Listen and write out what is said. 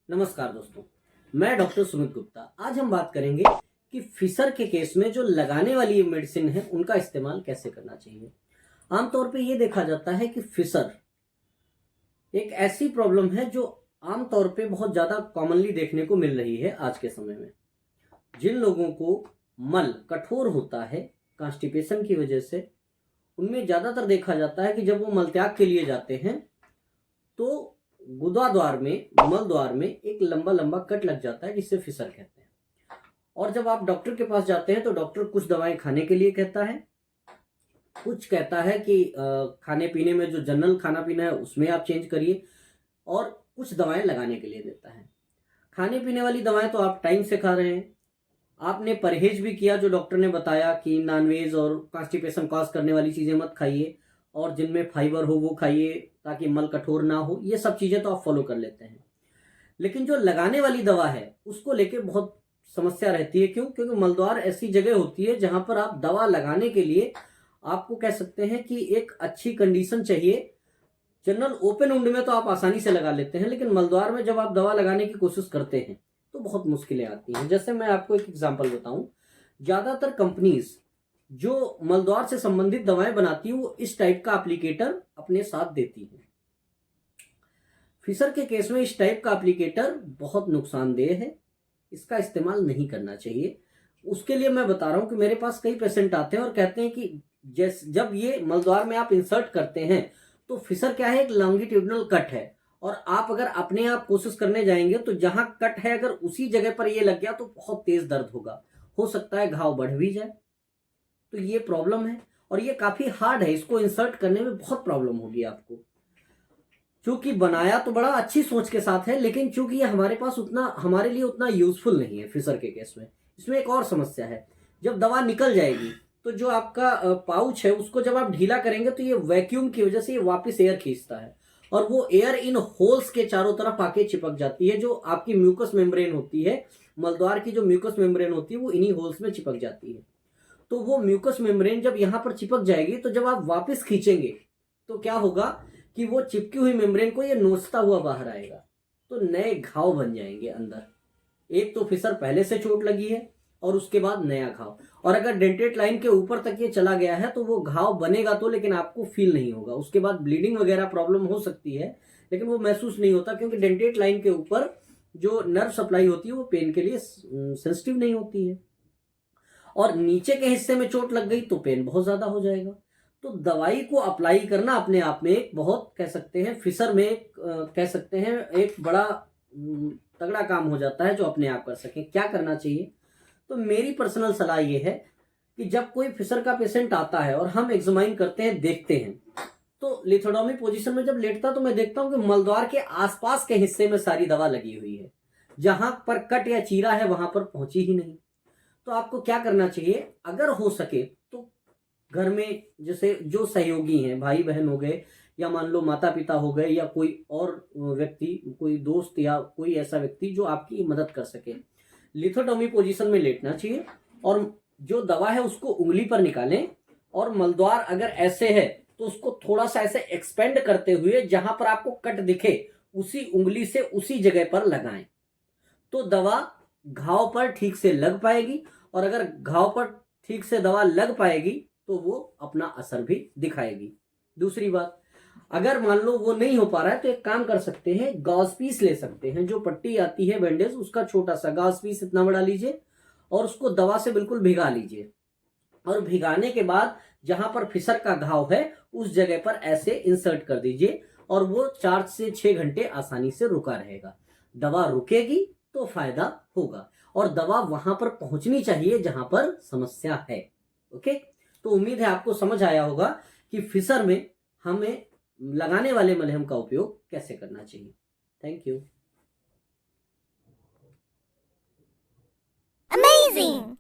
नमस्कार दोस्तों, मैं डॉक्टर सुमित गुप्ता। आज हम बात करेंगे कि फिशर के केस में जो लगाने वाली मेडिसिन है उनका इस्तेमाल कैसे करना चाहिए। आमतौर पे ये देखा जाता है कि फिशर एक ऐसी प्रॉब्लम है जो आमतौर पे बहुत ज़्यादा कॉमनली देखने को मिल रही है आज के समय में। जिन लोगों को मल कठोर होता है कॉन्स्टिपेशन की वजह से, उनमें ज़्यादातर देखा जाता है कि जब वो मलत्याग के लिए जाते हैं तो गुदा द्वार में, मल द्वार में एक लंबा लंबा कट लग जाता है जिससे फिशर कहते हैं। और जब आप डॉक्टर के पास जाते हैं तो डॉक्टर कुछ दवाएं खाने के लिए कहता है, कुछ कहता है कि खाने पीने में जो जनरल खाना पीना है उसमें आप चेंज करिए, और कुछ दवाएं लगाने के लिए देता है। खाने पीने वाली दवाएं तो आप टाइम से खा रहे हैं, आपने परहेज भी किया जो डॉक्टर ने बताया कि नॉनवेज और कॉन्स्टिपेशन कॉज करने वाली चीज़ें मत खाइए, और जिनमें फाइबर हो वो खाइए ताकि मल कठोर ना हो। ये सब चीज़ें तो आप फॉलो कर लेते हैं, लेकिन जो लगाने वाली दवा है उसको लेके बहुत समस्या रहती है। क्यों? क्योंकि मलद्वार ऐसी जगह होती है जहां पर आप दवा लगाने के लिए, आपको कह सकते हैं कि एक अच्छी कंडीशन चाहिए। जनरल ओपन वुंड में तो आप आसानी से लगा लेते हैं, लेकिन मलद्वार में जब आप दवा लगाने की कोशिश करते हैं तो बहुत मुश्किलें आती हैं। जैसे मैं आपको एक एग्जांपल बताऊं, ज़्यादातर कंपनीज जो मलद्वार से संबंधित दवाएं बनाती हैं वो इस टाइप का एप्लीकेटर अपने साथ देती हैं। फिशर के केस में इस टाइप का एप्लीकेटर बहुत नुकसानदेह है, इसका इस्तेमाल नहीं करना चाहिए। उसके लिए मैं बता रहा हूं कि मेरे पास कई पेशेंट आते हैं और कहते हैं कि जब ये मलद्वार में आप इंसर्ट करते हैं तो फिशर क्या है, एक लॉन्गिट्यूडनल कट है, और आप अगर अपने आप कोशिश करने जाएंगे तो जहां कट है अगर उसी जगह पर ये लग गया तो बहुत तेज दर्द होगा, हो सकता है घाव बढ़ भी जाए। तो ये प्रॉब्लम है और ये काफी हार्ड है, इसको इंसर्ट करने में बहुत प्रॉब्लम होगी आपको। क्योंकि बनाया तो बड़ा अच्छी सोच के साथ है, लेकिन चूंकि ये हमारे पास उतना, हमारे लिए उतना यूजफुल नहीं है फिशर के केस में। इसमें एक और समस्या है, जब दवा निकल जाएगी तो जो आपका पाउच है उसको जब आप ढीला करेंगे तो ये वैक्यूम की वजह से ये वापस एयर खींचता है, और वो एयर इन होल्स के चारों तरफ आके चिपक जाती है। जो आपकी म्यूकस मेम्ब्रेन होती है, मलद्वार की जो म्यूकस मेम्ब्रेन होती है वो इन्हीं होल्स में चिपक जाती है। तो वो म्यूकस मेम्ब्रेन जब यहाँ पर चिपक जाएगी तो जब आप वापस खींचेंगे तो क्या होगा कि वो चिपकी हुई मेम्ब्रेन को ये नोचता हुआ बाहर आएगा, तो नए घाव बन जाएंगे अंदर। एक तो फिशर पहले से चोट लगी है और उसके बाद नया घाव, और अगर डेंटेट लाइन के ऊपर तक ये चला गया है तो वो घाव बनेगा तो, लेकिन आपको फील नहीं होगा। उसके बाद ब्लीडिंग वगैरह प्रॉब्लम हो सकती है, लेकिन वो महसूस नहीं होता, क्योंकि डेंटेट लाइन के ऊपर जो नर्व सप्लाई होती है वो पेन के लिए सेंसिटिव नहीं होती है। और नीचे के हिस्से में चोट लग गई तो पेन बहुत ज्यादा हो जाएगा। तो दवाई को अप्लाई करना अपने आप में एक बहुत, कह सकते हैं फिशर में एक कह सकते हैं एक बड़ा तगड़ा काम हो जाता है जो अपने आप कर सके। क्या करना चाहिए? तो मेरी पर्सनल सलाह ये है कि जब कोई फिशर का पेशेंट आता है और हम एग्जामाइन करते हैं, देखते हैं, तो लिथोडोमी पोजीशन में जब लेटता तो मैं देखता हूं कि मलद्वार के आसपास के हिस्से में सारी दवा लगी हुई है, जहां पर कट या चीरा है वहां पर पहुंची ही नहीं। तो आपको क्या करना चाहिए, अगर हो सके तो घर में जैसे जो सहयोगी हैं, भाई बहन हो गए, या मान लो माता पिता हो गए, या कोई और व्यक्ति, कोई दोस्त या कोई ऐसा व्यक्ति जो आपकी मदद कर सके, लिथोटोमी पोजीशन में लेटना चाहिए, और जो दवा है उसको उंगली पर निकालें, और मलद्वार अगर ऐसे है तो उसको थोड़ा सा ऐसे एक्सपेंड करते हुए जहां पर आपको कट दिखे उसी उंगली से उसी जगह पर लगाएं, तो दवा घाव पर ठीक से लग पाएगी। और अगर घाव पर ठीक से दवा लग पाएगी तो वो अपना असर भी दिखाएगी। दूसरी बात, अगर मान लो वो नहीं हो पा रहा है तो एक काम कर सकते हैं, गॉज पीस ले सकते हैं। जो पट्टी आती है बैंडेज, उसका छोटा सा गॉज पीस इतना बड़ा लीजिए और उसको दवा से बिल्कुल भिगा लीजिए, और भिगाने के बाद जहां पर फिशर का घाव है उस जगह पर ऐसे इंसर्ट कर दीजिए, और वो 4 से 6 घंटे आसानी से रुका रहेगा। दवा रुकेगी तो फायदा होगा, और दवा वहां पर पहुंचनी चाहिए जहां पर समस्या है। ओके, तो उम्मीद है आपको समझ आया होगा कि फिशर में हमें लगाने वाले मलहम का उपयोग कैसे करना चाहिए। Thank you. Amazing!